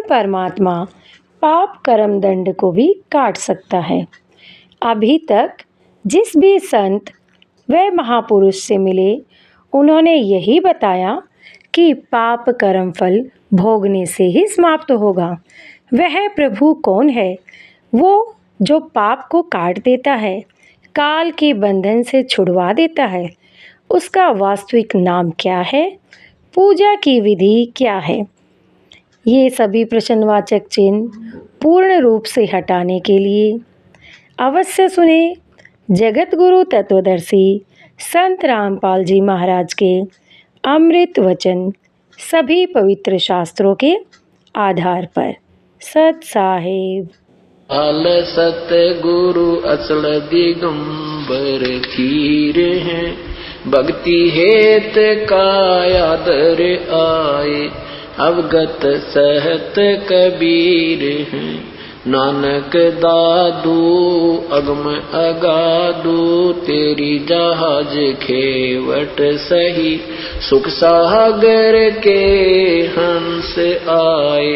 परमात्मा पाप कर्म दंड को भी काट सकता है। अभी तक जिस भी संत व महापुरुष से मिले उन्होंने यही बताया कि पाप कर्म फल भोगने से ही समाप्त होगा। वह प्रभु कौन है? वो जो पाप को काट देता है, काल के बंधन से छुड़वा देता है। उसका वास्तविक नाम क्या है? पूजा की विधि क्या है? ये सभी प्रश्नवाचक चिन्ह पूर्ण रूप से हटाने के लिए अवश्य सुने जगत गुरु तत्वदर्शी संत रामपाल जी महाराज के अमृत वचन, सभी पवित्र शास्त्रों के आधार पर। सत साहेब। आल सत गुरु अचल दिगंबर खीर हैं, भक्ति हेत कायादर आए, अवगत सहत कबीर हैं। नानक दादू अगम अगादू, तेरी जहाज खेवट सही, सुख सागर के हंस आए,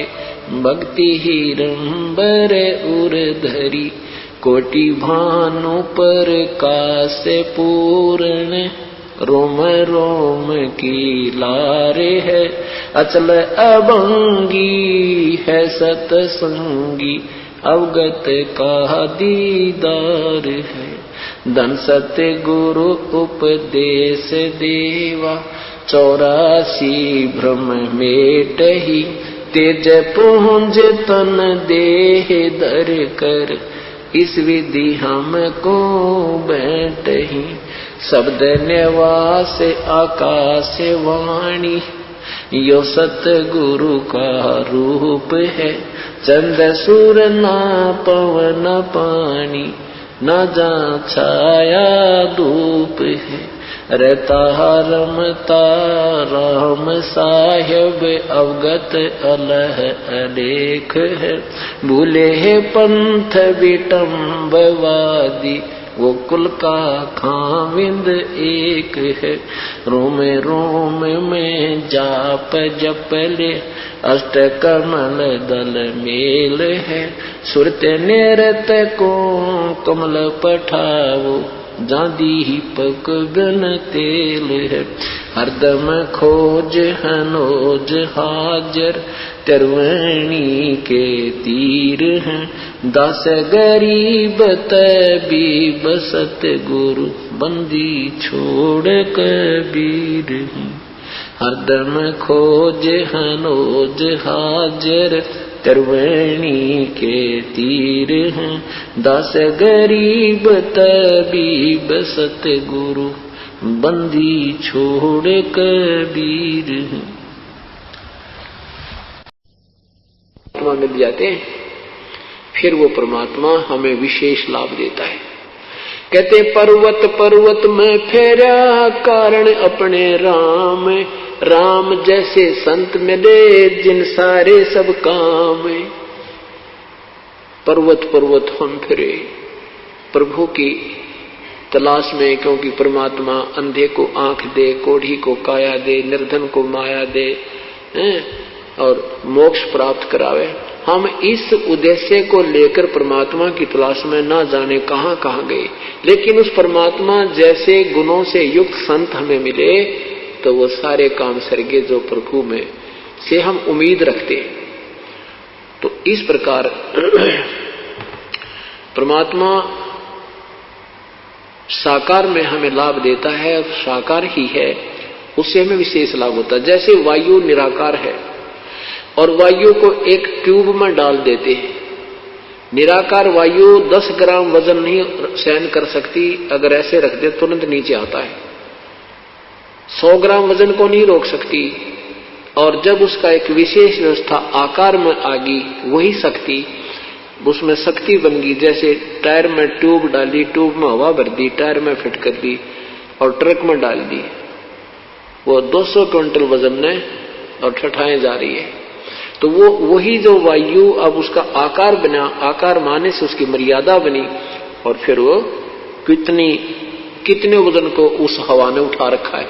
भक्ति हीरंबर उर धरी, कोटि भानु पर कास पूर्ण, रोम रोम की लारे है, अचल अभंगी है सतसंगी, अवगत का दीदार है। धन सत्य गुरु उपदेश देवा, 84 भ्रम मेटहि, तेज पुंज तन देह दर कर, इस विधि हमको बैठही। शब्द निवास आकाश वाणी, यो सतगुरु का रूप है, चंद सूर ना पवन पानी, न जा छाया धूप है। रहता रमता राम साहेब, अवगत अलह अलेख है, भूले है पंथ विटम्बवादी, वो कुल का खाविंद एक है। रोम रोम में जाप जपले, अष्ट कमल दल मेल है, सुरत निरत को कमल पठावो, जादी ही पक बन तेल है। हरदम खोज हनोज हाजर, तरवणी के तीर हैं, दास गरीब तबीब सतगुरु, बंदी छोड़ कबीर हैं। हरदम खोज हनोज हाजर, तरवणी के तीर हैं, दास गरीब तबीब सतगुरु, बंदी छोड़ कबीर हैं। परमात्मा मिल जाते हैं, फिर वो परमात्मा हमें विशेष लाभ देता है। कहते पर्वत पर्वत में फेरा, कारण अपने राम, राम जैसे संत मिले, जिन सारे सब काम। पर्वत पर्वत हम फिरे प्रभु की तलाश में, क्योंकि परमात्मा अंधे को आंख दे, कोढ़ी को काया दे, निर्धन को माया दे और मोक्ष प्राप्त करावे। हम इस उद्देश्य को लेकर परमात्मा की तलाश में ना जाने कहां कहां गए, लेकिन उस परमात्मा जैसे गुणों से युक्त संत हमें मिले तो वो सारे काम सर्गे जो प्रभु में से हम उम्मीद रखते। तो इस प्रकार परमात्मा साकार में हमें लाभ देता है, और साकार ही है उससे हमें विशेष लाभ होता है। जैसे वायु निराकार है और वायु को एक ट्यूब में डाल देते हैं, निराकार वायु 10 ग्राम वजन नहीं सहन कर सकती, अगर ऐसे रख दे तुरंत नीचे आता है। 100 ग्राम वजन को नहीं रोक सकती, और जब उसका एक विशेष व्यवस्था आकार में आ गई, वही शक्ति उसमें शक्ति बन गई। जैसे टायर में ट्यूब डाली, ट्यूब में हवा भर दी, टायर में फिट कर दी और ट्रक में डाल दी, वो 200 क्विंटल वजन ने और ठठाएं जा रही है। तो वो वही जो वायु अब उसका आकार बना, आकार माने से उसकी मर्यादा बनी, और फिर वो कितने वजन को उस हवा ने उठा रखा है।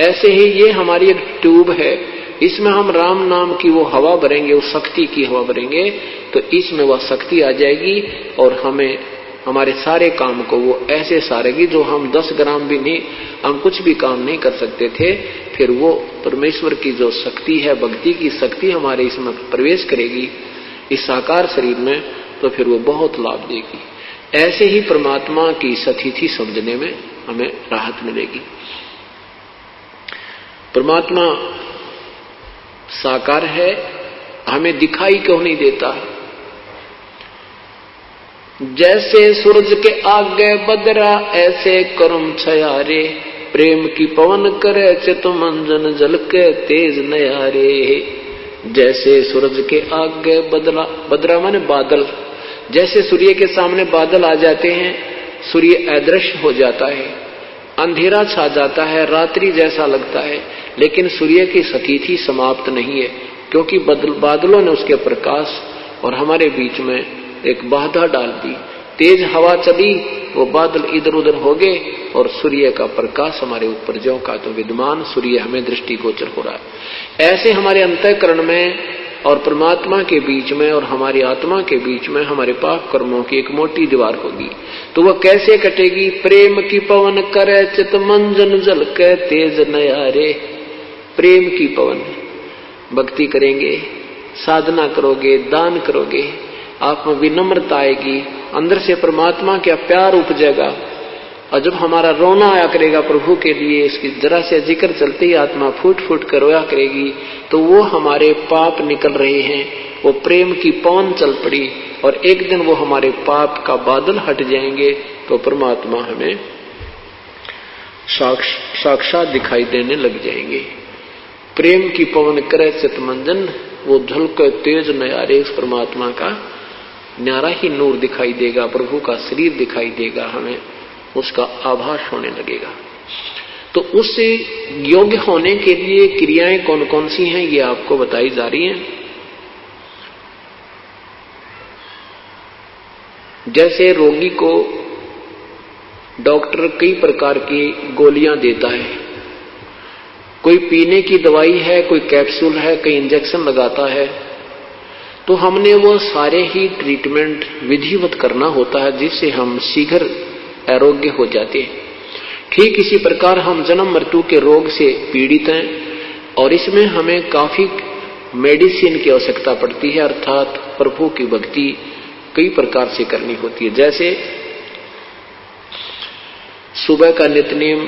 ऐसे ही ये हमारी एक ट्यूब है, इसमें हम राम नाम की वो हवा भरेंगे, उस शक्ति की हवा भरेंगे, तो इसमें वह शक्ति आ जाएगी और हमें हमारे सारे काम को वो ऐसे सारेगी जो हम 10 ग्राम भी नहीं, हम कुछ भी काम नहीं कर सकते थे। फिर वो परमेश्वर की जो शक्ति है, भक्ति की शक्ति हमारे इसमें प्रवेश करेगी इस साकार शरीर में, तो फिर वो बहुत लाभ देगी। ऐसे ही परमात्मा की सतिथि समझने में हमें राहत मिलेगी। परमात्मा साकार है, हमें दिखाई क्यों नहीं देता? जैसे सूरज के आगे बदरा ऐसे कर्म छयारे, प्रेम की पवन करे चितमंजन जल के तेज नयारे। जैसे सूरज के आगे बदरा माने बादल, जैसे सूर्य के सामने बादल आ जाते हैं, सूर्य अदृश्य हो जाता है, अंधेरा छा जाता है, रात्रि जैसा लगता है, लेकिन सूर्य की सतिथि समाप्त नहीं है, क्योंकि बादलों ने उसके प्रकाश और हमारे बीच में एक बाधा डाल दी। तेज हवा चली, वो बादल इधर उधर हो गए और सूर्य का प्रकाश हमारे ऊपर ज्यों का तो विद्यमान सूर्य हमें दृष्टिगोचर हो रहा है। ऐसे हमारे अंतःकरण में और परमात्मा के बीच में और हमारी आत्मा के बीच में हमारे पाप कर्मों की एक मोटी दीवार होगी। तो वह कैसे कटेगी? प्रेम की पवन करे चित मंजन जल के तेज नयारे। प्रेम की पवन, भक्ति करेंगे, साधना करोगे, दान करोगे, आप में विनम्रता आएगी, अंदर से परमात्मा का प्यार उपजेगा। और जब हमारा रोना आया करेगा प्रभु के लिए, इसकी जरा से जिक्र चलते ही आत्मा फूट फूट कर रोया करेगी, तो वो हमारे पाप निकल रहे हैं, वो प्रेम की पवन चल पड़ी और एक दिन वो हमारे पाप का बादल हट जाएंगे, तो परमात्मा हमें साक्षात दिखाई देने लग जाएंगे। प्रेम की पवन करे चितमंजन, वो झलके तेज नयारे, उस परमात्मा का न्यारा ही नूर दिखाई देगा, प्रभु का शरीर दिखाई देगा, हमें उसका आभास होने लगेगा। तो उससे योग्य होने के लिए क्रियाएं कौन कौन सी हैं, ये आपको बताई जा रही हैं। जैसे रोगी को डॉक्टर कई प्रकार की गोलियां देता है, कोई पीने की दवाई है, कोई कैप्सूल है, कोई इंजेक्शन लगाता है, तो हमने वो सारे ही ट्रीटमेंट विधिवत करना होता है, जिससे हम शीघ्र आरोग्य हो जाते हैं। ठीक इसी प्रकार हम जन्म मृत्यु के रोग से पीड़ित हैं और इसमें हमें काफी मेडिसिन की आवश्यकता पड़ती है, अर्थात प्रभु की भक्ति कई प्रकार से करनी होती है। जैसे सुबह का नित्यनेम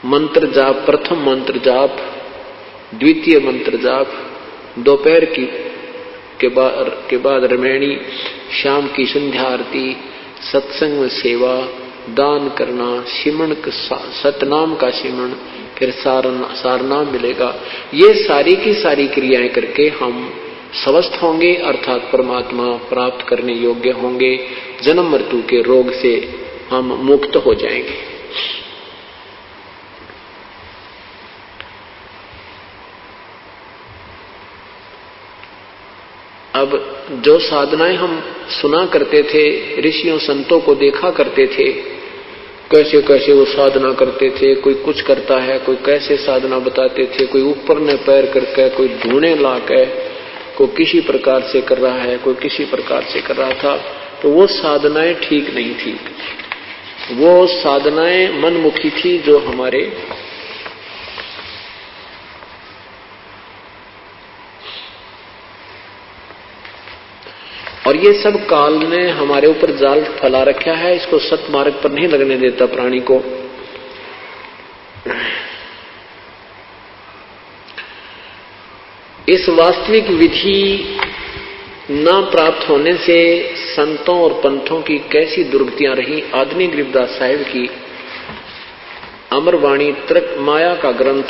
मंत्र जाप, प्रथम मंत्र जाप, द्वितीय मंत्र जाप, दोपहर के बाद रमैणी, शाम की संध्या आरती, सत्संग में सेवा, दान करना, सिमरण सतनाम का सिमरण, फिर सारनाम मिलेगा। ये सारी की सारी क्रियाएं करके हम स्वस्थ होंगे, अर्थात परमात्मा प्राप्त करने योग्य होंगे, जन्म मृत्यु के रोग से हम मुक्त हो जाएंगे। अब जो साधनाएं हम सुना करते थे, ऋषियों संतों को देखा करते थे, कैसे कैसे वो साधना करते थे, कोई कुछ करता है, कोई कैसे साधना बताते थे, कोई ऊपर ने पैर करके, कोई ढूंढे लाके, कोई किसी प्रकार से कर रहा है, कोई किसी प्रकार से कर रहा था, तो वो साधनाएं ठीक नहीं थी। वो साधनाएं मनमुखी थी, जो हमारे और ये सब काल ने हमारे ऊपर जाल फैला रखा है, इसको सतमार्ग पर नहीं लगने देता प्राणी को। इस वास्तविक विधि न प्राप्त होने से संतों और पंथों की कैसी दुर्गतियां रही। आदमी गरीबदास साहिब की अमरवाणी माया का ग्रंथ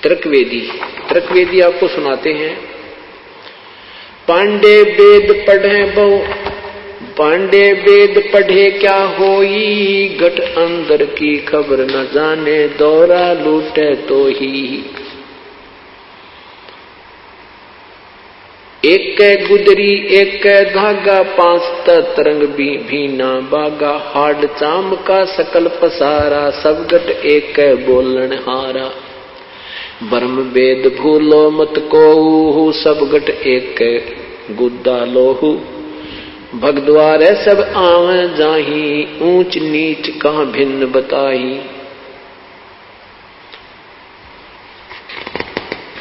तर्कवेदी आपको सुनाते हैं। पांडे वेद पढ़े क्या होई, घट अंदर की खबर न जाने, दौरा लूटे तो ही। एक गुदरी एक धागा, पांच तरंग भीना बागा, हाड चाम का सकल पसारा, सब गट एक बोलन हारा। ब्रह्म वेद भूलो मत कोहू, सब गट एक गुद्दा लोहू। भगद्वार सब आव जाही, ऊंच नीच कहां भिन्न बताही।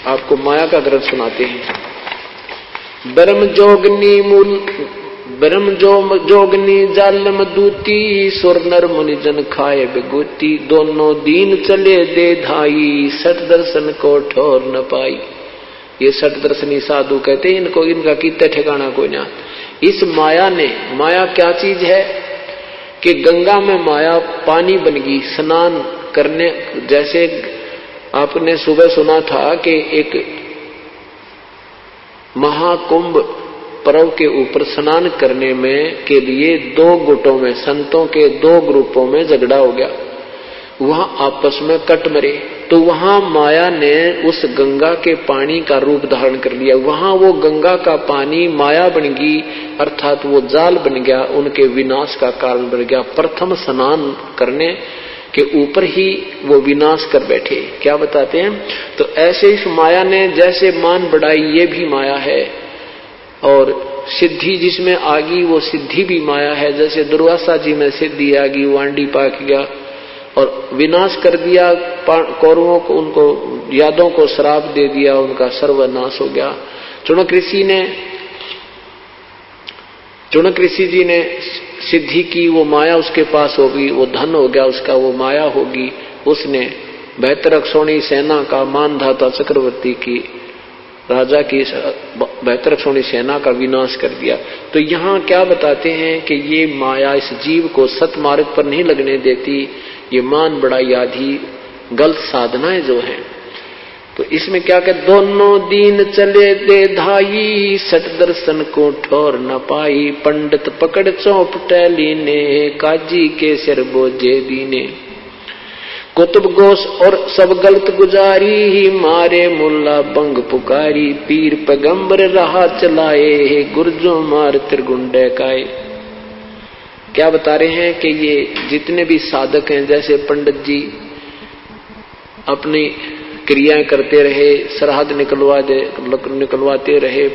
आपको माया का ग्रंथ सुनाते हैं। ब्रह्म जोगनी जालम दूती, सुर नर मुनि जन खाए बेगूती। दोनों दीन चले दे धाई, सठ दर्शन को ठोर न पाई। ये सठ दर्शनी साधु कहते हैं इनको, इनका कितना ठिकाना कोई ना। इस माया ने, माया क्या चीज है कि गंगा में माया पानी बन गई स्नान करने। जैसे आपने सुबह सुना था कि एक महाकुंभ पर्व के ऊपर स्नान करने में के लिए दो गुटों में, संतों के दो ग्रुपों में झगड़ा हो गया, वहां आपस में कट मरे। तो वहां माया ने उस गंगा के पानी का रूप धारण कर लिया। वहां वो गंगा का पानी माया बन गई, अर्थात वो जाल बन गया, उनके विनाश का कारण बन गया। प्रथम स्नान करने के ऊपर ही वो विनाश कर बैठे। क्या बताते हैं? तो ऐसे इस माया ने जैसे मान बढ़ाई, ये भी माया है। और सिद्धि जिसमें आ गई वो सिद्धि भी माया है। जैसे दुर्वासा जी में सिद्धि आ गई, वांडी पाक गया और विनाश कर दिया कौरवों को, उनको यादों को श्राप दे दिया, उनका सर्वनाश हो गया। चुनक ऋषि जी ने सिद्धि की, वो माया उसके पास होगी, वो धन हो गया उसका, वो माया होगी। उसने बेहतरक्षोणी सेना का, मानधाता चक्रवर्ती की, राजा की बेहतरक्षोणी सेना का विनाश कर दिया। तो यहाँ क्या बताते हैं कि ये माया इस जीव को सतमार्ग पर नहीं लगने देती। ये मान बढ़ाई आदि गलत साधनाएं जो हैं, तो इसमें क्या कहते, दोनों दीन चले दे धाई, सठ दर्शन को ठोर न पाई। पंडित पकड़ चौप टैली ने, काजी के सिर बोझे दीने। कुतुब गोश और सब गलत गुजारी, मारे मुल्ला बंग पुकारी। पीर पैगंबर राह चलाए, गुर्जो मार त्रिगुंडे काए। क्या बता रहे हैं कि ये जितने भी साधक हैं, जैसे पंडित जी अपनी क्रियाएं करते रहे, श्राद्ध निकलवाते रहे,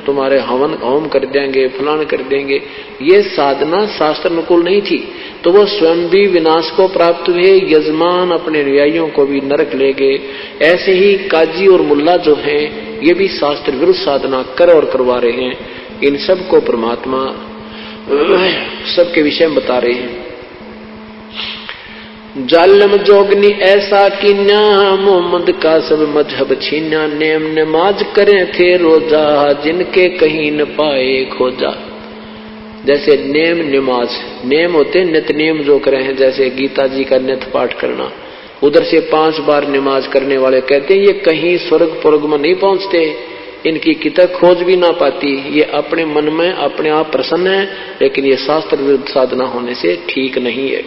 तुम्हारे हवन होम कर देंगे, फलान कर देंगे, ये साधना शास्त्र अनुकूल नहीं थी। तो वो स्वयं भी विनाश को प्राप्त हुए, यजमान अपने अनुयायियों को भी नरक ले गए। ऐसे ही काजी और मुल्ला जो हैं, ये भी शास्त्र विरुद्ध साधना कर और करवा रहे हैं। इन सब को परमात्मा सबके विषय में बता रहे हैं। जालम जोगनी ऐसा कीन्या, मोहम्मद का सब मजहब छीन्या। नेम नमाज करें थे रोजा, जिनके कहीं न पाए खोजा। जैसे नेम नमाज, नेम होते नित्य नियम जो करे हैं, जैसे गीता जी का नित्य पाठ करना। उधर से 5 बार नमाज करने वाले कहते हैं ये कहीं स्वर्ग पुर्ग में नहीं पहुंचते, इनकी किताब खोज भी ना पाती। ये अपने मन में अपने आप प्रसन्न है, लेकिन ये शास्त्र विरुद्ध साधना होने से ठीक नहीं है।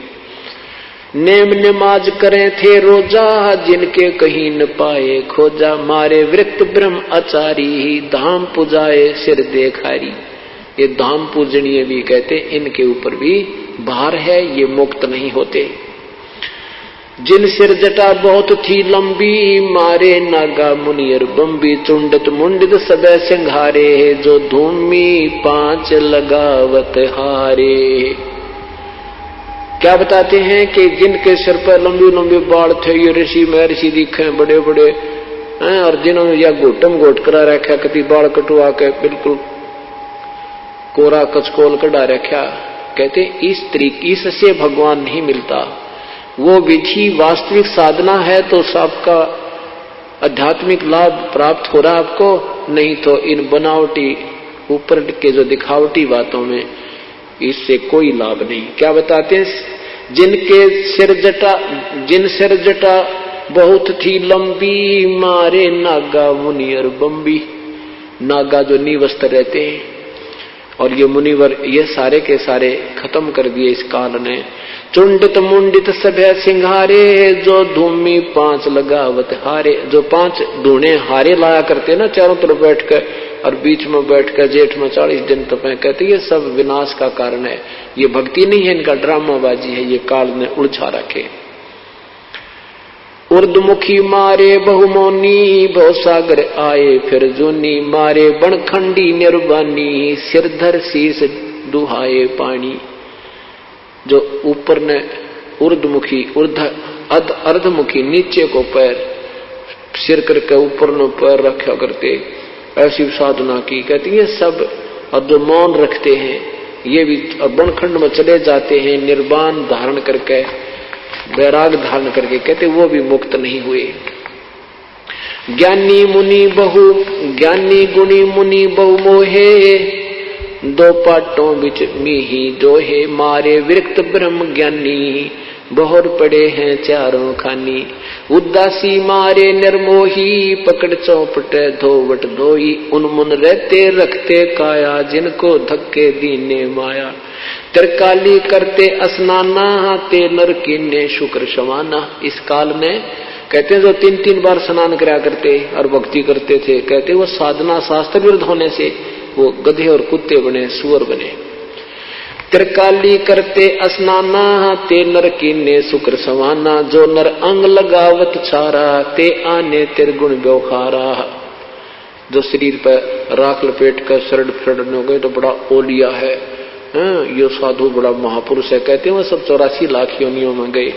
नेम नमाज करें थे रोजा, जिनके कहीं न पाए खोजा। मारे विरक्त ब्रह्म आचारी, धाम पुजाए सिर देखारी। ये धाम पूजनीय भी कहते, इनके ऊपर भी भार है, ये मुक्त नहीं होते। जिन सिर जटा बहुत थी लंबी, मारे नागा मुनियर बम्बी। चुंडत मुंडित सबे सिंघारे, जो धूमी 5 लगावत हारे। क्या बताते हैं कि जिनके सिर पर लंबी लंबी बाल थे, ये ऋषि महर्षि दिखे बड़े बड़े, और जिन्होंने या घोटम घोट करा रखा, कभी बाल कटवा के बिल्कुल कोरा कचकोल कटा रखा। कहते इस तरीके इससे भगवान नहीं मिलता। वो विधि वास्तविक साधना है तो सबका आध्यात्मिक लाभ प्राप्त हो रहा आपको, नहीं तो इन बनावटी ऊपर के जो दिखावटी बातों में इससे कोई लाभ नहीं। क्या बताते हैं? जिन सिर जटा बहुत थी लंबी, मारे नागा मुनियर बम्बी। नागा जो निवस्त्र रहते हैं और ये मुनिवर ये सारे के सारे खत्म कर दिए इस काल ने। चुंडित मुंडित सभ्य सिंहारे, जो धूमि 5 लगावत हारे। जो 5 ढूंढे हारे लाया करते ना चारों तरफ बैठ कर, और बीच में बैठ कर जेठ में 40 दिन तपे, कहते ये सब विनाश का कारण है। ये भक्ति नहीं है, इनका ड्रामाबाजी है, ये काल ने उलझा रखे। उर्दमुखी मारे बहुमोनी, भवसागर आए फिर जूनी। मारे बनखंडी निर्वाणी, सिरधर शीस दुहाए पानी। जो ऊपर ने उर्दमुखी अर्धमुखी नीचे को पैर, सिर करके ऊपर ने पैर रखा करते, ऐसी साधना की। कहती है सब, और जो मौन रखते हैं ये भी बनखंड में चले जाते हैं, निर्वाण धारण करके, वैराग धारण करके, कहते वो भी मुक्त नहीं हुए। ज्ञानी मुनि बहु, ज्ञानी गुणी मुनि बहु मोहे, 2 पाटों बिच मीही जोहे। मारे विरक्त ब्रह्म ज्ञानी, बहुर पड़े हैं चारों खानी। उदासी मारे निर्मोही, पकड़ चौपट धोवट धोई। उन्मुन रहते रखते काया, जिनको धक्के दीने माया। त्रिकाली करते स्नाना, ते नर कीने शुक्र समाना। इस काल में कहते हैं जो 3-3 बार स्नान करा करते और भक्ति करते थे, कहते वो साधना शास्त्र विरुद्ध होने से वो गधे और कुत्ते बने, सुअर बने। त्रिकाली करते स्नाना, ते नर कीने शुक्र समाना। जो नर अंग लगावत छारा, ते आने त्रिगुण व्यवहारा। जो शरीर पर राख लपेट कर शरण फरण हो गए तो बड़ा ओलिया है, ये साधु बड़ा महापुरुष है, कहते हैं वो सब 84 लाख योनियों में गए।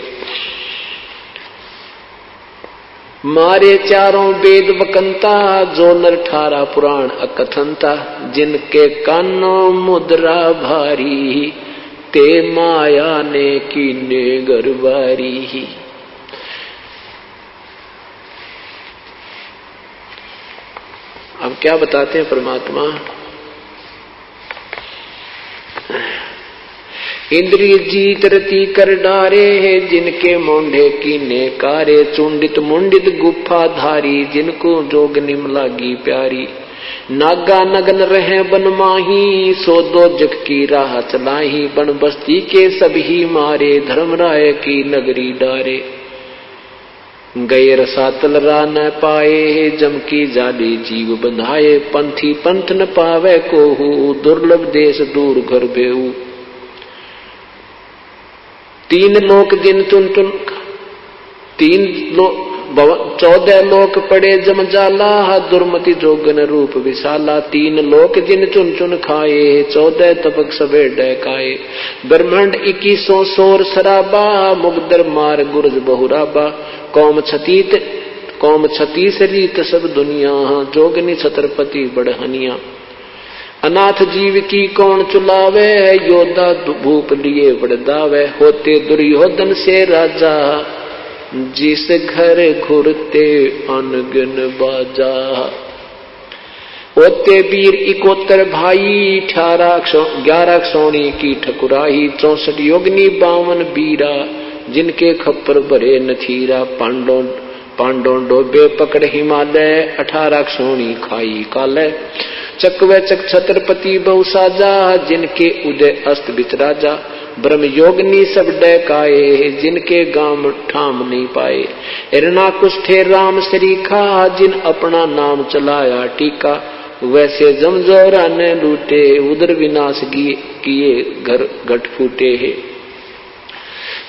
मारे चारों वेद वकंता, जो नर 18 पुराण अकथनता। जिनके कानों मुद्रा भारी, ते माया ने कीने गरबारी। अब क्या बताते हैं परमात्मा, इंद्रिय जीत रति कर डारे, जिनके मोंढे कीने कारे। चुंडित मुंडित गुफा धारी, जिनको जोग निम लागी प्यारी। नागा नगन रहे बन माही, सो दो जग की राह चलाही। बन बस्ती के सभी मारे, धर्मराय की नगरी डारे। गए रसातल रा न पाए, जम की जाली जीव बंधाए। पंथी पंथ न पावे कोहू, दुर्लभ देश दूर घर बेऊ। 3 लोक जिन चुन चुन, 14 लोक पड़े जम जाला। दुर्मति जोगन रूप विशाला। 3 लोक जिन चुन चुन खाए, 14 तपक सबे डकाए। ब्रह्मांड 21 सोर शराबा, मुगदर मार गुरज बहुराबा। कौम छतीस रीत सब दुनिया, जोगनी छत्रपति बड़हनिया। अनाथ जीव की कौन चुलावे, योद्धा भूप लिए बड़दावे। होते दुर्योधन से राजा, जिस घर घुरते अनगिन बाजा। होते वीर 71 भाई, 11 सोनी की ठकुराई। 64 योगनी 52 बीरा, जिनके खप्पर भरे नथीरा। पांडों डोबे पकड़ हिमालय, 18 सोनी खाई काले। चकवे चक छत्रपति बहुसाजा, जिनके उदय अस्त बिच राजा। ब्रह्म योगनी सब डकाए, जिनके गाम ठाम नहीं पाए। हिरणा कुष्ठे राम सरीखा, जिन अपना नाम चलाया टीका। वैसे जमजोरा ने लूटे, उदर विनाश किए घर घट फूटे है।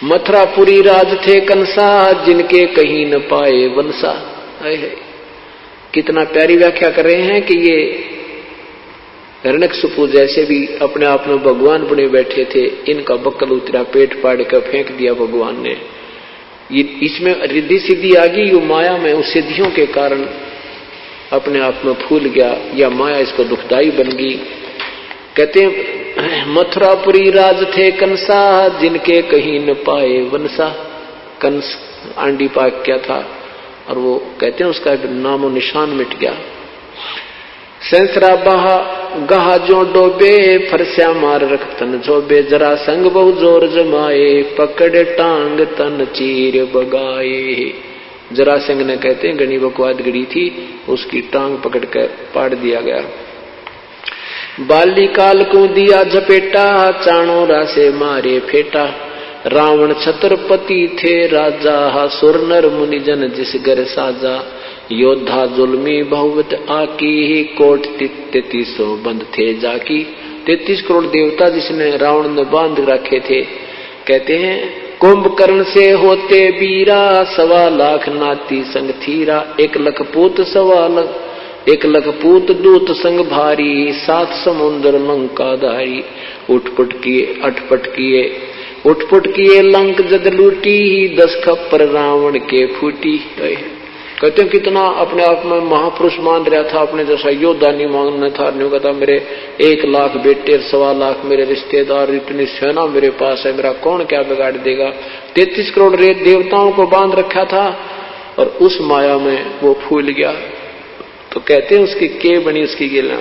मथुरापुरी राज थे कंसा, जिनके कहीं न पाए वंसा। कितना प्यारी व्याख्या कर रहे हैं कि ये हिरण्यकशिपु जैसे भी अपने आप में भगवान बने बैठे थे, इनका बक्कल उतरा, पेट फाड़ कर फेंक दिया भगवान ने। ये इसमें रिद्धि सिद्धि आ गई, यो माया में उस सिद्धियों के कारण अपने आप में फूल गया, या माया इसको दुखदाई बन गई। कहते हैं मथुरापुरी राज थे कंसा, जिनके कहीं न पाए वंसा। कंस आंडी पाक क्या था, और वो कहते हैं उसका नामो निशान मिट गया। संसरा बहा गहा जो डोबे, फरस्या मार रख तन झोबे। जरा संग बहु जोर जमाए, पकड़ टांग तन चीर बगाए। जरा संग ने कहते हैं गणी बकवाद गड़ी थी, उसकी टांग पकड़ कर पाड़ दिया गया। बालिकाल को दिया झपेटा, चाणों रासे मारे फेटा। रावण छत्रपति थे राजा, सुर नर मुनिजन जिस घर साजा। योद्धा जुल्मी बहुवत आकी, कोट 33 बंद थे जाकी। 33 करोड़ देवता जिसने रावण ने बांध रखे थे। कहते हैं कुंभकर्ण से होते बीरा, 1.25 लाख नाती संग थीरा। 1 लाख पूत 1 लाख पूत दूत संग भारी, 7 समुद्र लंका धारी। उठपुट किए लंक जद लूटी, 10 खप्पर रावण के फूटी। कहते हैं कितना अपने आप में महापुरुष मान रहा था, अपने जैसा योद्धा नहीं मानना था। नहीं कहता मेरे 1 लाख बेटे, 1.25 लाख मेरे रिश्तेदार, इतनी सेना मेरे पास है, मेरा कौन क्या बिगाड़ देगा। 33 करोड़ देवताओं को बांध रखा था और उस माया में वो फूल गया। तो कहते हैं उसकी के बनी उसकी गिला।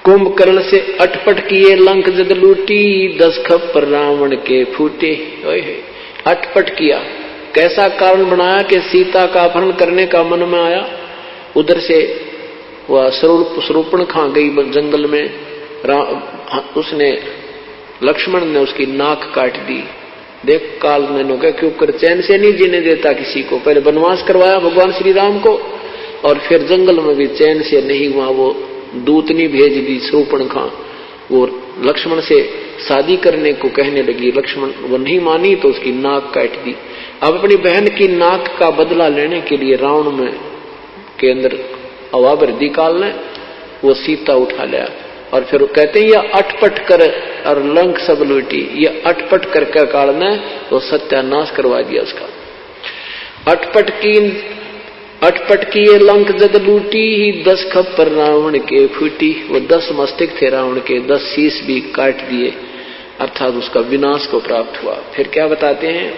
कुंभकर्ण से अटपट किए लंक जद लूटी, 10 खप्पर रावण के फूटे। अटपट किया, कैसा कारण बनाया कि सीता का अपहरण करने का मन में आया। उधर से वह स्वरूपण खा गई जंगल में, उसने लक्ष्मण ने उसकी नाक काट दी। देख काल मैंने क्या क्यों कर चैन से नहीं जीने देता किसी को। पहले वनवास करवाया भगवान श्री राम को और फिर जंगल में भी चैन से नहीं हुआ। वो दूतनी भेज दी स्वरूपण खा, वो लक्ष्मण से शादी करने को कहने लगी। लक्ष्मण वो नहीं मानी तो उसकी नाक काट दी। अब अपनी बहन की नाक का बदला लेने के लिए रावण में के अंदर अवावृद्धि काल ने वो सीता उठा लिया। और फिर कहते हैं यह अटपट कर और लंक सब लूटी। यह अटपट करके काल ने वो सत्यानाश करवा दिया उसका। अटपट की ये लंक जद लूटी, 10 खप्पर रावण के फूटी। वो 10 मस्तक थे रावण के, 10 शीश भी काट दिए, अर्थात उसका विनाश को प्राप्त हुआ। फिर क्या बताते हैं,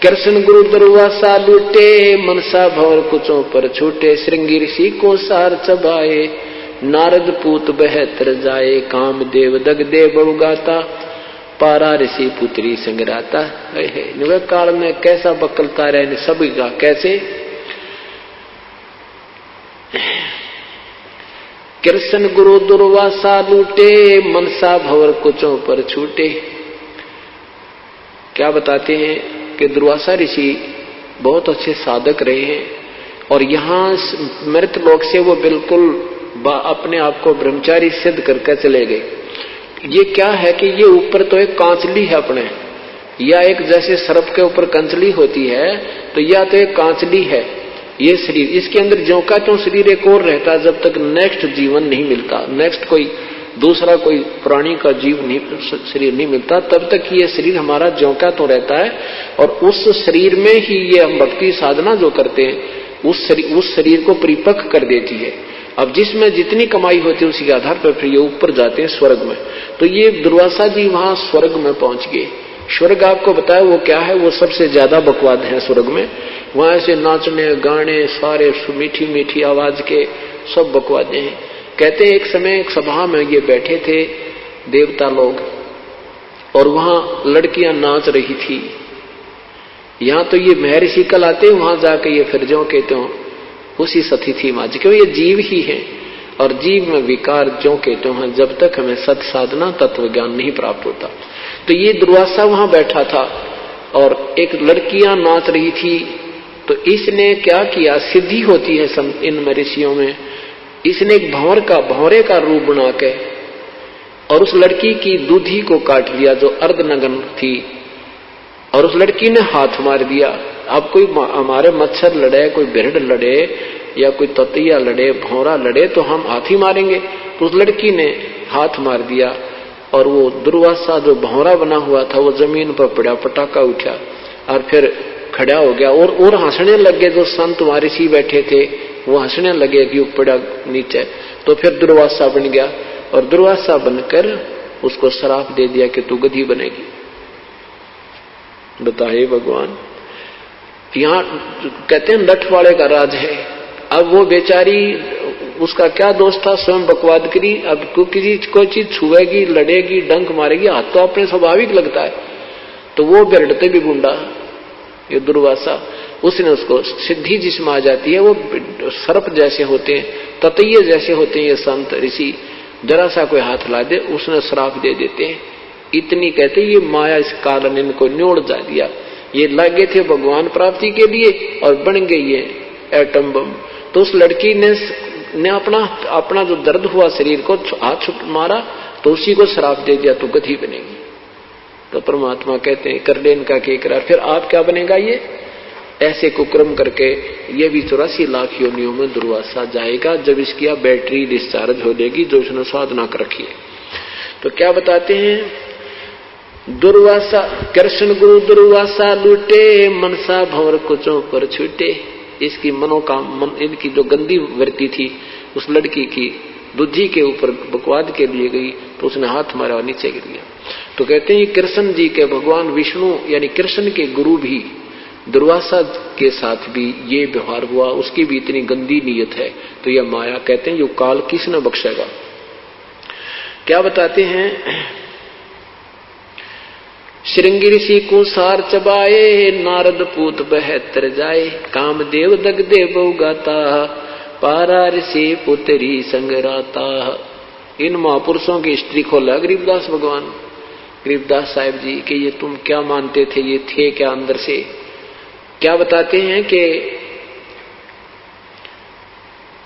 कृष्ण गुरु दुर्वासा लूटे, मनसा भवर कुचों पर छूटे। श्रृंगी ऋषि को सार चबाए, नारद पूत बहतर जाए। काम देव दग दे बड़ुगाता, पारा ऋषि पुत्री संगराता। काल में कैसा बकलता रहे सभी का। कैसे कृष्ण गुरु दुर्वासा लूटे, मनसा भवर कुचों पर छूटे। क्या बताते हैं कि दुर्वासा ऋषि बहुत अच्छे साधक रहे हैं और यहाँ मृत लोक से वो बिल्कुल अपने आप को ब्रह्मचारी सिद्ध करके चले गए। ये क्या है कि ये ऊपर तो एक कांचली है अपने, या एक जैसे सर्प के ऊपर कंचली होती है, तो या तो एक कांचली है ये शरीर। इसके अंदर ज्यों का त्यों शरीर एक और रहता है जब तक नेक्स्ट जीवन नहीं मिलता, नेक्स्ट कोई दूसरा कोई प्राणी का जीव नहीं शरीर नहीं मिलता, तब तक ये शरीर हमारा ज्यों का त्यों रहता है। और उस शरीर में ही ये हम भक्ति साधना जो करते हैं उस शरीर को परिपक्व कर देती है। अब जिसमें जितनी कमाई होती है उसी के आधार पर फिर ये ऊपर जाते हैं स्वर्ग में। तो ये दुर्वासा जी वहां स्वर्ग में पहुंच गए। स्वर्ग आपको बताया वो क्या है, वो सबसे ज्यादा बकवाद है स्वर्ग में। वहां से नाचने गाने सारे मीठी मीठी आवाज के सब बकवादे हैं। कहते हैं एक समय एक सभा में ये बैठे थे देवता लोग और वहां लड़कियां नाच रही थी। यहां तो ये महर्षि कल आते हैं, वहां जाके ये फिर जो कहते हो उसी सती थी माँ जी, क्यों ये जीव ही है और जीव में विकार जो कहते हैं जब तक हमें सत साधना तत्व ज्ञान नहीं प्राप्त होता। तो ये दुर्वासा वहां बैठा था और एक लड़कियां नाच रही थी। तो इसने क्या किया, सिद्धि होती है इन ऋषियों में, इसने एक भंवरे का रूप बना के और उस लड़की की दूधी को काट लिया जो अर्धनग्न थी और उस लड़की ने हाथ मार दिया। अब कोई हमारे मच्छर लड़े, कोई भेड़ लड़े या कोई ततिया लड़े, भौरा लड़े तो हम हाथ ही मारेंगे। तो उस लड़की ने हाथ मार दिया और वो दुर्वासा जो भौरा बना हुआ था वो जमीन पर पड़ा, पटाखा उठा और फिर खड़ा हो गया और हंसने लगे। जो संत ऋषि बैठे थे वो हंसने लगे कि पड़ा नीचे। तो फिर दुर्वासा बन गया और दुर्वासा बनकर उसको श्राप दे दिया कि तू गधी बनेगी। बताइए भगवान, यहाँ कहते हैं लठ वाले का राज है। अब वो बेचारी उसका क्या दोष था, स्वयं बकवाद करी। अब कोई चीज छुएगी, लड़ेगी, डंक मारेगी, हाथ तो अपने स्वाभाविक लगता है। तो वो बिरड़ते भी गुंडा ये दुर्वासा। उसने उसको सिद्धि जिसमें आ जाती है, वो सर्प जैसे होते हैं, ततैये जैसे होते हैं ये संत ऋषि, जरा सा कोई हाथ ला दे उसने श्राप दे देते हैं। इतनी कहते ये माया इस कारण इनको न्योड़ जा दिया। ये लगे थे भगवान प्राप्ति के लिए और बन गई ये एटम बम। तो उस लड़की ने अपना जो दर्द हुआ शरीर को हाथ छुप मारा तो उसी को श्राप दे दिया, तो गधी बनेगी। तो परमात्मा कहते हैं कर ले इनका के इकरार, फिर आप क्या बनेगा? ये ऐसे कुक्रम करके ये भी 84 लाख योनियों में दुर्वासा जाएगा जब इसकी बैटरी डिस्चार्ज हो जाएगी जो उसने साधना कर रखी है। तो क्या बताते हैं? दुर्वासा कृष्ण गुरु दुर्वासा लूटे, मनसा भंवर कुचों पर छूटे। इसकी इनकी जो गंदी वृत्ति थी उस लड़की की बुद्धि के ऊपर बकवाद के लिए गई तो उसने हाथ मारा और नीचे गिर गया। तो कहते हैं कृष्ण जी के भगवान विष्णु यानी कृष्ण के गुरु भी दुर्वासा के साथ भी ये व्यवहार हुआ, उसकी भी इतनी गंदी नीयत है। तो यह माया कहते हैं यो काल किसने बख्शेगा? क्या बताते हैं? श्रृंगी ऋषि को सार चबाए, नारद पूत बहतर जाए, कामदेव दगदे बहु गाता, पारा ऋषि पुत्री संगराता। इन महापुरुषों की हिस्ट्री खोला गरीबदास भगवान, गरीबदास साहिब जी कि ये तुम क्या मानते थे, ये थे क्या अंदर से? क्या बताते हैं कि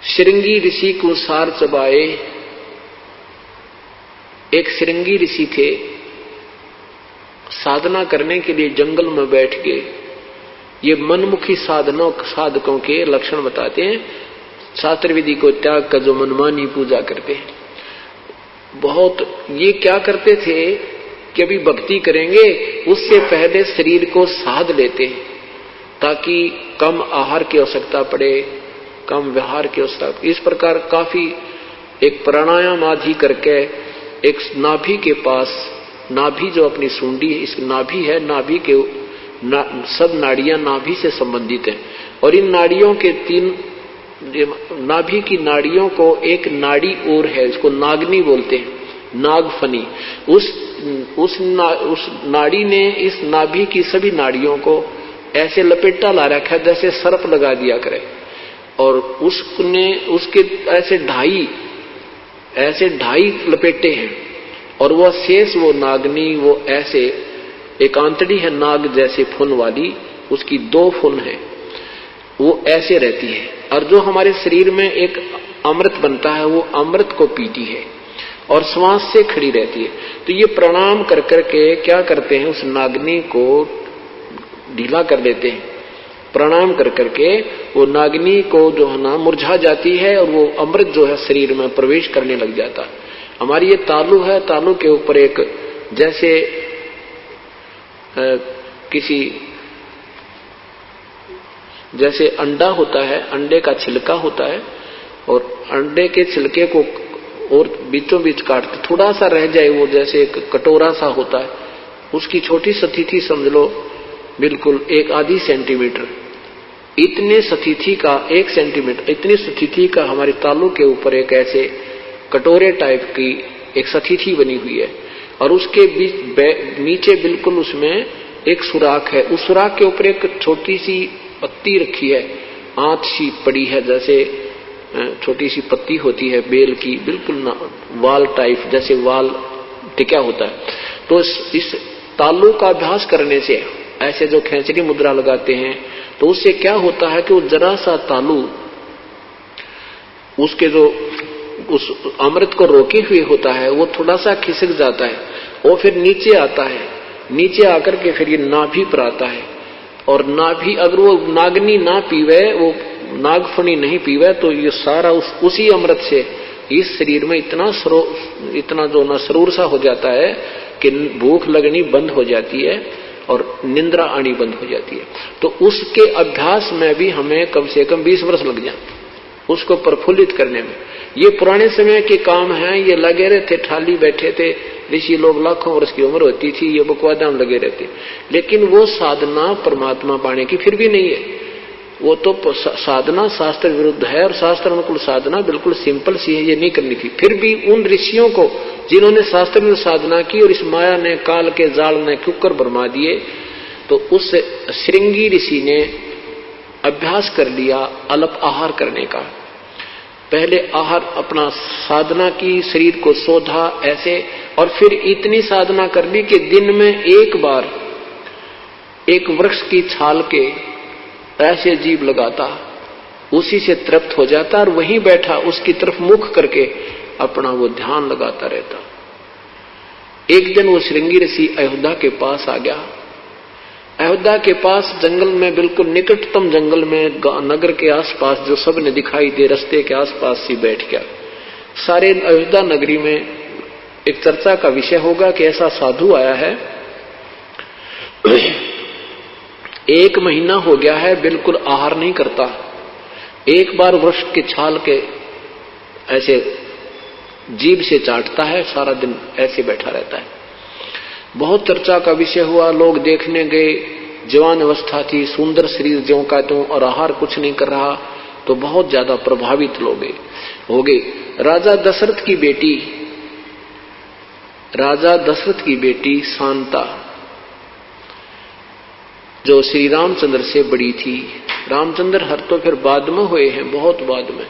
श्रृंगी ऋषि को सार चबाए। एक श्रृंगी ऋषि थे, साधना करने के लिए जंगल में बैठ गए। ये मनमुखी साधकों के लक्षण बताते हैं। शास्त्र विधि को त्याग कर जो मनमानी पूजा करते हैं, बहुत ये क्या करते थे कि अभी भक्ति करेंगे उससे पहले शरीर को साध लेते हैं ताकि कम आहार की आवश्यकता पड़े, कम व्यवहार की आवश्यकता। इस प्रकार काफी एक प्राणायाम आदि करके एक नाभि के पास, नाभि जो अपनी सूंडी है, इस नाभि है, नाभि के सब नाड़ियां नाभि से संबंधित हैं और इन नाड़ियों के नाभि की नाड़ियों को एक नाड़ी और है, इसको नागनी बोलते हैं, नागफनी। उस नाड़ी ने इस नाभि की सभी नाड़ियों को ऐसे लपेटा ला रखा है जैसे सर्प लगा दिया करे और उसके ऐसे ढाई लपेटे हैं और वह शेष वो नागनी वो ऐसे एक आंतड़ी है नाग जैसे फुन वाली, उसकी 2 फुन है, वो ऐसे रहती है। और जो हमारे शरीर में एक अमृत बनता है वो अमृत को पीती है और श्वास से खड़ी रहती है। तो ये प्रणाम कर करके क्या करते हैं, उस नागनी को ढीला कर देते हैं। प्रणाम कर करके वो नागनी को जो है ना मुरझा जाती है और वो अमृत जो है शरीर में प्रवेश करने लग जाता है। हमारी ये तालू है, तालू के ऊपर एक जैसे जैसे अंडा होता है, अंडे का छिलका होता है और अंडे के छिलके को और बीचों बीच काटते थोड़ा सा रह जाए, वो जैसे एक कटोरा सा होता है, उसकी छोटी सतही समझ लो बिल्कुल 1/2 सेंटीमीटर, इतने सतही का 1 सेंटीमीटर इतनी सतही का हमारे तालू के ऊपर एक ऐसे कटोरे टाइप की एक सतही बनी हुई है और उसके बीच नीचे बिल्कुल उसमें एक सुराख है। उस सुराख के ऊपर एक छोटी सी पत्ती रखी है, आंत सी पड़ी है, जैसे छोटी सी पत्ती होती है बेल की, बिल्कुल वाल टाइप जैसे वाल टिका होता है। तो इस तालू का अभ्यास करने से ऐसे जो खेचरी मुद्रा लगाते हैं तो उससे क्या होता है कि वो जरा सा तालू उसके जो उस अमृत को रोके हुए होता है वो थोड़ा सा खिसक जाता है, वो फिर नीचे आता है, नीचे आकर के फिर ये नाभि पर आता है और नाभि अगर वो नागनी ना पीवे, वो नागफणी नहीं पीवे तो ये सारा उसी अमृत से इस शरीर में इतना जो ना सरूर सा हो जाता है कि भूख लगनी बंद हो जाती है और निंद्रा आनी बंद हो जाती है। तो उसके अभ्यास में भी हमें कम से कम 20 वर्ष लग जाते उसको प्रफुल्लित करने में। ये पुराने समय के काम हैं, ये लगे रहते, ठाली बैठे थे ऋषि लोग, लाखों वर्ष की उम्र होती थी, ये बकवादाम लगे रहते, लेकिन वो साधना परमात्मा पाने की फिर भी नहीं है। वो तो साधना शास्त्र विरुद्ध है और शास्त्र अनुकूल साधना बिल्कुल सिंपल सी है, ये नहीं करनी थी। फिर भी उन ऋषियों को जिन्होंने शास्त्र में साधना की और इस माया ने काल के जाल ने कुकर भरमा दिए, तो उस श्रृंगी ऋषि ने अभ्यास कर लिया अल्प आहार करने का। पहले आहार अपना साधना की, शरीर को शोधा ऐसे, और फिर इतनी साधना कर ली कि दिन में एक बार एक वृक्ष की छाल के ऐसे जीभ लगाता, उसी से तृप्त हो जाता और वहीं बैठा उसकी तरफ मुख करके अपना वो ध्यान लगाता रहता। एक दिन वो श्रृंगी ऋषि अयोध्या के पास आ गया। अयोध्या के पास जंगल में, बिल्कुल निकटतम जंगल में, नगर के आसपास जो सब ने दिखाई दे, रास्ते के आसपास ही बैठ गया। सारे अयोध्या नगरी में एक चर्चा का विषय होगा कि ऐसा साधु आया है, 1 महीना हो गया है, बिल्कुल आहार नहीं करता, एक बार वृक्ष के छाल के ऐसे जीभ से चाटता है, सारा दिन ऐसे बैठा रहता है। बहुत चर्चा का विषय हुआ, लोग देखने गए, जवान अवस्था थी, सुंदर शरीर ज्यों का त्यों, और आहार कुछ नहीं कर रहा, तो बहुत ज्यादा प्रभावित लोग हो गए। राजा दशरथ की बेटी शांता, जो श्री रामचंद्र से बड़ी थी, रामचंद्र हर तो फिर बाद में हुए हैं, बहुत बाद में,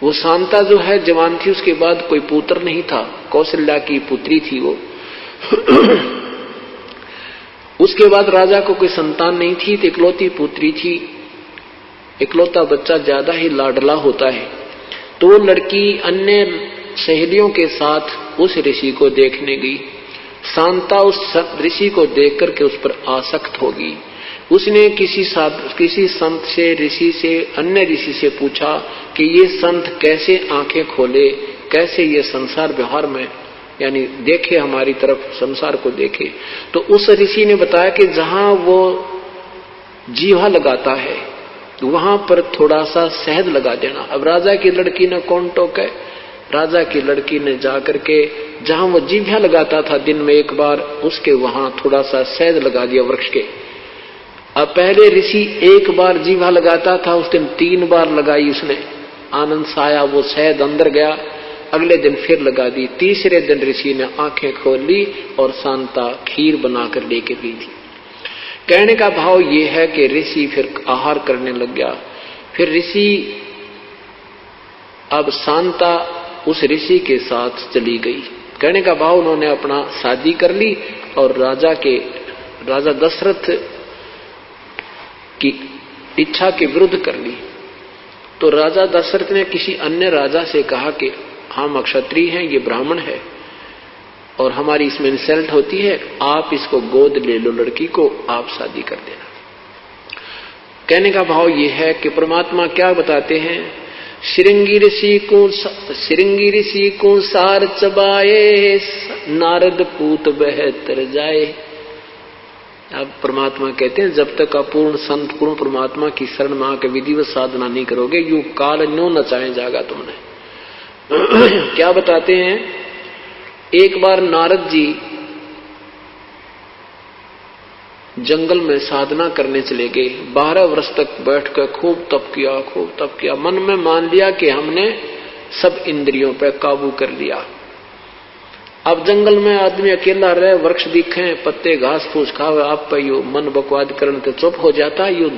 वो शांता जो है जवान थी, उसके बाद कोई पुत्र नहीं था, कौशल्या की पुत्री थी वो। उसके बाद राजा को कोई संतान नहीं थी, तो इकलौती पुत्री थी। इकलौता बच्चा ज्यादा ही लाडला होता है, तो वो लड़की अन्य सहेलियों के साथ उस ऋषि को देखने गई। शांता उस ऋषि को देख करके उस पर आसक्त होगी। उसने किसी संत से, ऋषि से, अन्य ऋषि से पूछा कि ये संत कैसे आंखें खोले, कैसे ये संसार व्यवहार में यानी देखे, हमारी तरफ संसार को देखे। तो उस ऋषि ने बताया कि जहां वो जीवा लगाता है वहां पर थोड़ा सा शहद लगा देना। अब राजा की लड़की ने कौन टोके, राजा की लड़की ने जाकर के जहां वो जीभा लगाता था दिन में एक बार, उसके वहां थोड़ा सा शहद लगा दिया वृक्ष के। अब पहले ऋषि एक बार जीभा लगाता था, उस दिन 3 बार लगाई उसने, आनंद से आया, वो शहद अंदर गया, अगले दिन फिर लगा दी। तीसरे दिन ऋषि ने आंखें खोल ली और शांता खीर बनाकर लेके पी थी। कहने का भाव ये है कि ऋषि फिर आहार करने लग गया। फिर ऋषि, अब शांता उस ऋषि के साथ चली गई। कहने का भाव उन्होंने अपना शादी कर ली और राजा दशरथ की इच्छा के विरुद्ध कर ली। तो राजा दशरथ ने किसी अन्य राजा से कहा कि हम क्षत्रिय हैं, ये ब्राह्मण है और हमारी इसमें इंसल्ट होती है, आप इसको गोद ले लो, लड़की को आप शादी कर देना। कहने का भाव ये है कि परमात्मा क्या बताते हैं, श्रृंगी ऋषि को सार चबाए, नारद पूत बहतर जाए। अब परमात्मा कहते हैं जब तक अपूर्ण संत पूर्ण परमात्मा की शरण में आकर विधिवत साधना नहीं करोगे, यूं काल न्यो नचाए जागा तुमने। क्या बताते हैं, एक बार नारद जी जंगल में साधना करने चले गए। 12 वर्ष तक बैठकर खूब तप किया, मन में मान लिया कि हमने सब इंद्रियों पर काबू कर लिया। अब जंगल में आदमी अकेला रहे, वृक्ष दिखे, पत्ते घास फूस खावे, आप पर यू मन बकवाद करने तो चुप हो जाता है, यू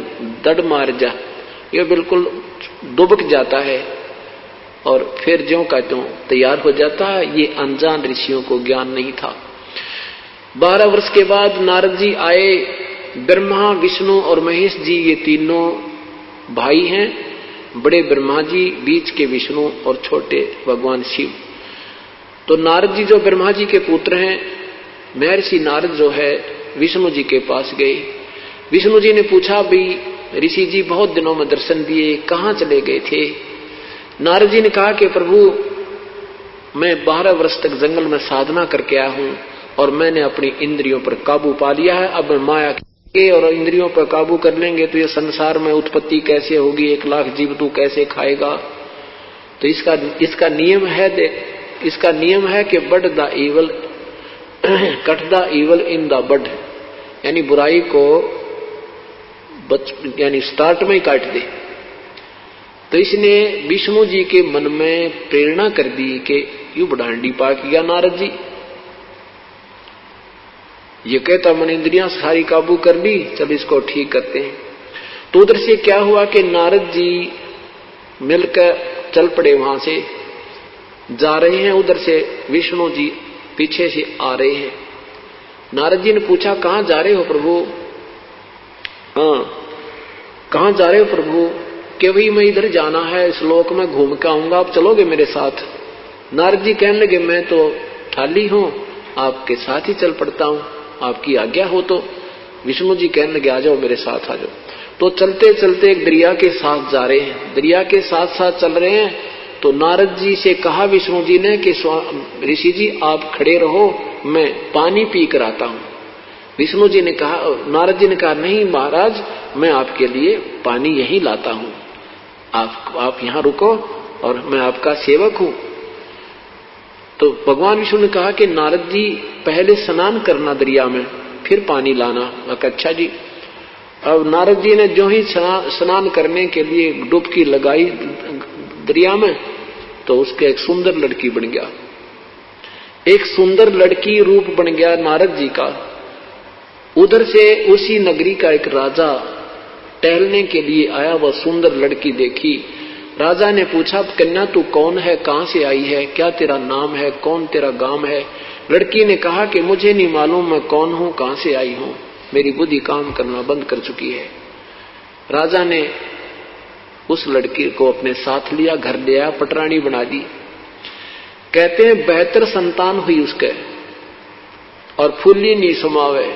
दड़ मार जा, ये बिल्कुल दुबक जाता है और फिर ज्यों का त्यों तैयार हो जाता है। ये अनजान ऋषियों को ज्ञान नहीं था। 12 वर्ष के बाद नारद जी आए। ब्रह्मा, विष्णु और महेश जी ये तीनों भाई हैं, बड़े ब्रह्मा जी, बीच के विष्णु और छोटे भगवान शिव। तो नारद जी जो ब्रह्मा जी के पुत्र हैं, महर्षि नारद जो है विष्णु जी के पास गए। विष्णु जी ने पूछा, भाई ऋषि जी बहुत दिनों में दर्शन दिए, कहाँ चले गए थे? नारद जी ने कहा कि प्रभु मैं 12 वर्ष तक जंगल में साधना करके आया हूं और मैंने अपनी इंद्रियों पर काबू पा लिया है। अब माया के और इंद्रियों पर काबू कर लेंगे तो ये संसार में उत्पत्ति कैसे होगी, 1 लाख जीव तू कैसे खाएगा? तो इसका नियम है कि bud the evil cut the evil in the bud, यानी बुराई को यानी स्टार्ट में ही काट दे। तो इसने विष्णु जी के मन में प्रेरणा कर दी कि यू बढ़ांडी पा किया नारद जी, ये कहता मन इंद्रियां सारी काबू कर ली, चल इसको ठीक करते हैं। तो उधर से क्या हुआ कि नारद जी मिलकर चल पड़े, वहां से जा रहे हैं, उधर से विष्णु जी पीछे से आ रहे हैं। नारद जी ने पूछा, कहां जा रहे हो प्रभु? कहां जा रहे हो प्रभु? कि भाई मैं इधर जाना है, इस लोक में घूम के आऊंगा, आप चलोगे मेरे साथ? नारद जी कहने लगे, मैं तो खाली हूं, आपके साथ ही चल पड़ता हूं, आपकी आज्ञा हो तो। विष्णु जी कहने लगे, आ जाओ मेरे साथ आ जाओ। तो चलते चलते एक दरिया के साथ जा रहे हैं, दरिया के साथ साथ चल रहे हैं। तो नारद जी से कहा विष्णु जी ने कि ऋषि जी आप खड़े रहो, मैं पानी पी कर आता हूं। विष्णु जी ने कहा, नारद जी ने कहा, नहीं महाराज, मैं आपके लिए पानी यहीं लाता हूं, आप यहां रुको और मैं आपका सेवक हूं। तो भगवान विष्णु ने कहा कि नारद जी पहले स्नान करना दरिया में, फिर पानी लाना। अच्छा जी। अब नारद जी ने जो ही स्नान करने के लिए डुबकी लगाई दरिया में, तो उसके एक सुंदर लड़की बन गया, एक सुंदर लड़की रूप बन गया नारद जी का। उधर से उसी नगरी का एक राजा टहलने के लिए आया, वह सुंदर लड़की देखी। राजा ने पूछा, कन्या तू कौन है, कहां से आई है, क्या तेरा नाम है, कौन तेरा गांव है? लड़की ने कहा कि मुझे नहीं मालूम मैं कौन हूं, कहां से आई हूं, मेरी बुद्धि काम करना बंद कर चुकी है। राजा ने उस लड़की को अपने साथ लिया, घर ले आया, पटरानी बना दी। कहते हैं 72 संतान हुई उसके, और फुल्ली नहीं समावे,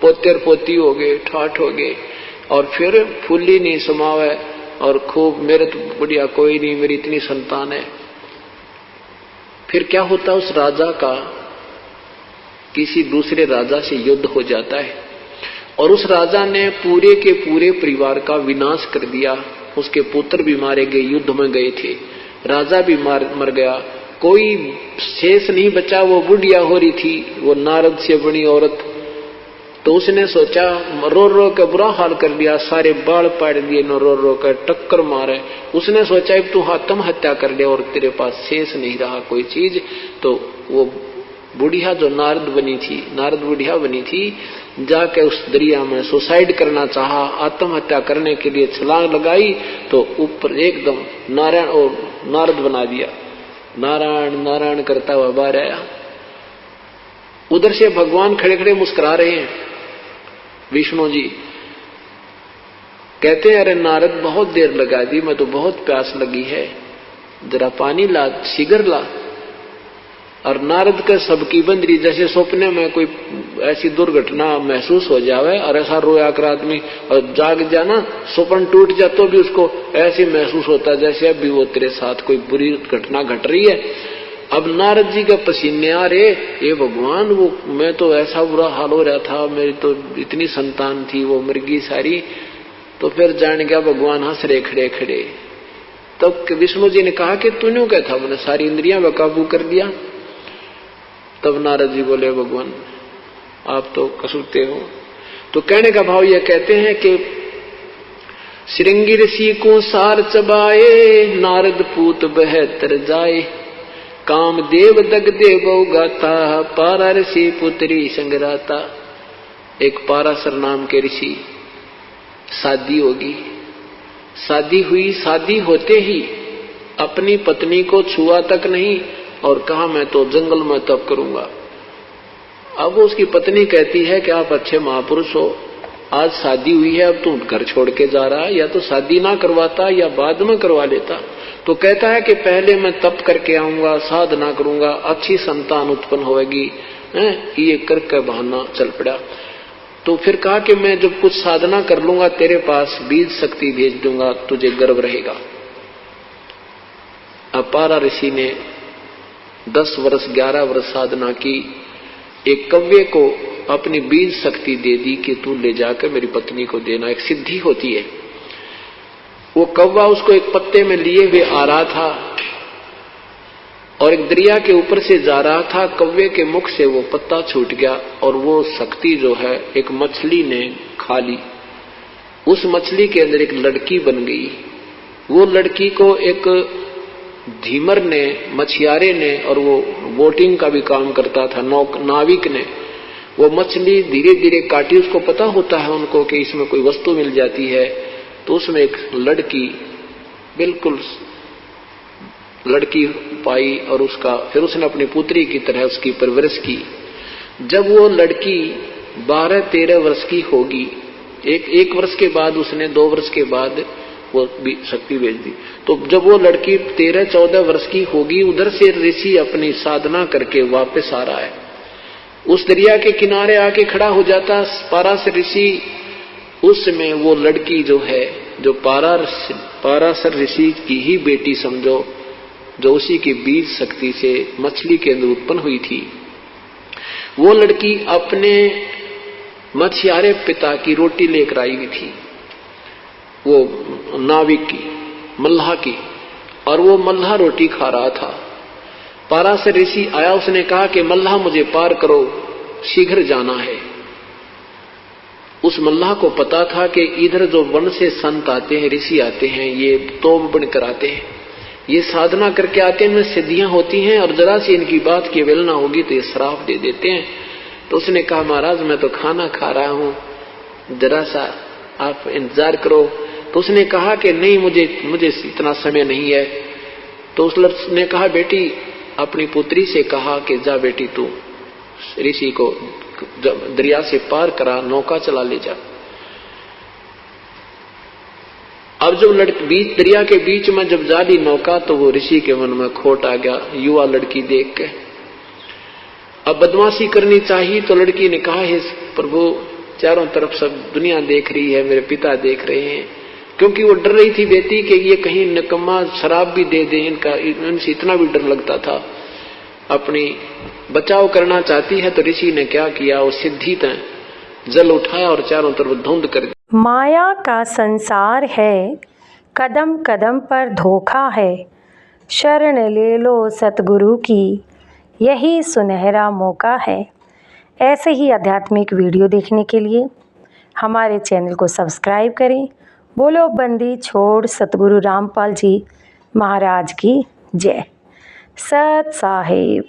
पोतेर पोती हो गए, ठाठ हो गए, और फिर फुल्ली नहीं समावे, और खूब मेरे तो बढ़िया कोई नहीं, मेरी इतनी संतान है। फिर क्या होता, उस राजा का किसी दूसरे राजा से युद्ध हो जाता है, और उस राजा ने पूरे के पूरे परिवार का विनाश कर दिया। उसके पुत्र भी मारे गए, युद्ध में गए थे, राजा भी मर गया, कोई शेष नहीं बचा। वो बुढ़िया हो रही थी, वो नारद से बनी औरत। तो उसने सोचा, रो रो के बुरा हाल कर दिया, सारे बाल पाड़ दिए, न रो रो कर टक्कर मारे। उसने सोचा अब तू आत्महत्या कर ले और तेरे पास शेष नहीं रहा कोई चीज। तो वो बुढ़िया जो नारद बुढ़िया बनी थी, जाके उस दरिया में सुसाइड करना चाहा, आत्महत्या करने के लिए छलांग लगाई, तो ऊपर एकदम नारायण और नारद बना दिया, नारायण नारायण करता हुआ बाहर आया। उधर से भगवान खड़े खड़े मुस्कुरा रहे हैं। विष्णु जी कहते हैं, अरे नारद बहुत देर लगा दी, मैं तो बहुत प्यास लगी है, जरा पानी ला, शीघ्र ला। और नारद का सबकी बंदरी, जैसे सपने में कोई ऐसी दुर्घटना महसूस हो जावे और ऐसा रोया कर आदमी और जाग जाना, सपन टूट जा तो भी उसको ऐसे महसूस होता जैसे अभी वो तेरे साथ कोई बुरी घटना घट रही है। अब नारद जी का पसीने आ रहे, ये भगवान, वो मैं तो ऐसा बुरा हाल हो रहा था, मेरी तो इतनी संतान थी, वो मर गई सारी। तो फिर जान गया भगवान, हंस रहे खड़े खड़े। तब तो विष्णु जी ने कहा कि तूने क्या था, मैंने सारी इंद्रियां बेकाबू कर दिया। तब नारद जी बोले, भगवान आप तो कसूरते हो। तो कहने का भाव यह कहते हैं कि श्रृंगी ऋषि को सार चबाए, नारद पूत 72 जाए, काम देव दग देव गाता, पारा ऋषि पुत्री संगराता। एक पाराशर नाम के ऋषि, शादी होगी, शादी हुई, शादी होते ही अपनी पत्नी को छुआ तक नहीं और कहा मैं तो जंगल में तप करूंगा। अब उसकी पत्नी कहती है कि आप अच्छे महापुरुष हो, आज शादी हुई है, अब तुम घर छोड़ के जा रहा है, या तो शादी ना करवाता या बाद में करवा लेता। तो कहता है कि पहले मैं तप करके आऊंगा, साधना करूंगा, अच्छी संतान उत्पन्न होगी, ये करके बहाना चल पड़ा। तो फिर कहा कि मैं जब कुछ साधना कर लूंगा, तेरे पास बीज शक्ति भेज दूंगा, तुझे गर्व रहेगा। अब पारा ऋषि ने 10 वर्ष 11 वर्ष साधना की, एक कव्वे को अपनी बीज शक्ति दे दी कि तू ले जाकर मेरी पत्नी को देना, एक सिद्धि होती है। वो कौवा उसको एक पत्ते में लिए हुए आ रहा था और एक दरिया के ऊपर से जा रहा था। कौवे के मुख से वो पत्ता छूट गया और वो शक्ति जो है एक मछली ने खा ली। उस मछली के अंदर एक लड़की बन गई। वो लड़की को एक धीमर ने, मछियारे ने, और वो बोटिंग का भी काम करता था, नाविक ने, वो मछली धीरे धीरे काटी, उसको पता होता है उनको कि इसमें कोई वस्तु मिल जाती है। तो उसमें एक लड़की, बिल्कुल लड़की पाई और उसका फिर उसने अपनी पुत्री की तरह उसकी परवरिश की। जब वो लड़की 12-13 वर्ष की होगी, एक वर्ष के बाद उसने 2 वर्ष के बाद वो शक्ति भेज दी। तो जब वो लड़की 13-14 वर्ष की होगी, उधर से ऋषि अपनी साधना करके वापस आ रहा है। उस दरिया के किनारे आके खड़ा हो जाता पाराशर ऋषि। उस समय वो लड़की जो है, जो पाराशर ऋषि की ही बेटी समझो, जो उसी की बीज शक्ति से मछली के अंदर उत्पन्न हुई थी, वो लड़की अपने मछियारे पिता की रोटी लेकर आई हुई थी, वो नाविक की, मल्लाह की, और वो मल्लाह रोटी खा रहा था। पाराशर ऋषि आया, उसने कहा कि मल्लाह मुझे पार करो, शीघ्र जाना है। उस मल्लाह को पता था कि इधर जो वन से संत आते हैं, ऋषि आते हैं, ये तोप बनकर आते हैं, ये साधना करके आते हैं, इनमें सिद्धियां होती हैं, और जरा सी इनकी बात की अवहेलना होगी तो ये श्राप दे देते हैं। तो उसने कहा महाराज मैं तो खाना खा रहा हूं, जरा सा आप इंतजार करो। तो उसने कहा कि नहीं, मुझे इतना समय नहीं है। तो उसने कहा बेटी, अपनी पुत्री से कहा कि जा बेटी तू ऋषि को दरिया से पार करा, नौका चला ले जा। अब जब दरिया के बीच में जब जा दी नौका, तो वो ऋषि के मन में खोट आ गया युवा लड़की देख के। अब बदमाशी करनी चाहिए, तो लड़की ने कहा हे प्रभु, चारों तरफ सब दुनिया देख रही है, मेरे पिता देख रहे हैं, क्योंकि वो डर रही थी बेटी कि ये कहीं निकम्मा शराब भी दे दे, इनसे इतना भी डर लगता था। अपनी बचाव करना चाहती है। तो ऋषि ने क्या किया, वो सिद्धि तय जल उठाया और चारों तरफ धुंध कर दी। माया का संसार है, कदम कदम पर धोखा है, शरण ले लो सतगुरु की, यही सुनहरा मौका है। ऐसे ही आध्यात्मिक वीडियो देखने के लिए हमारे चैनल को सब्सक्राइब करें। बोलो बंदी छोड़ सतगुरु रामपाल जी महाराज की जय। सत साहिब।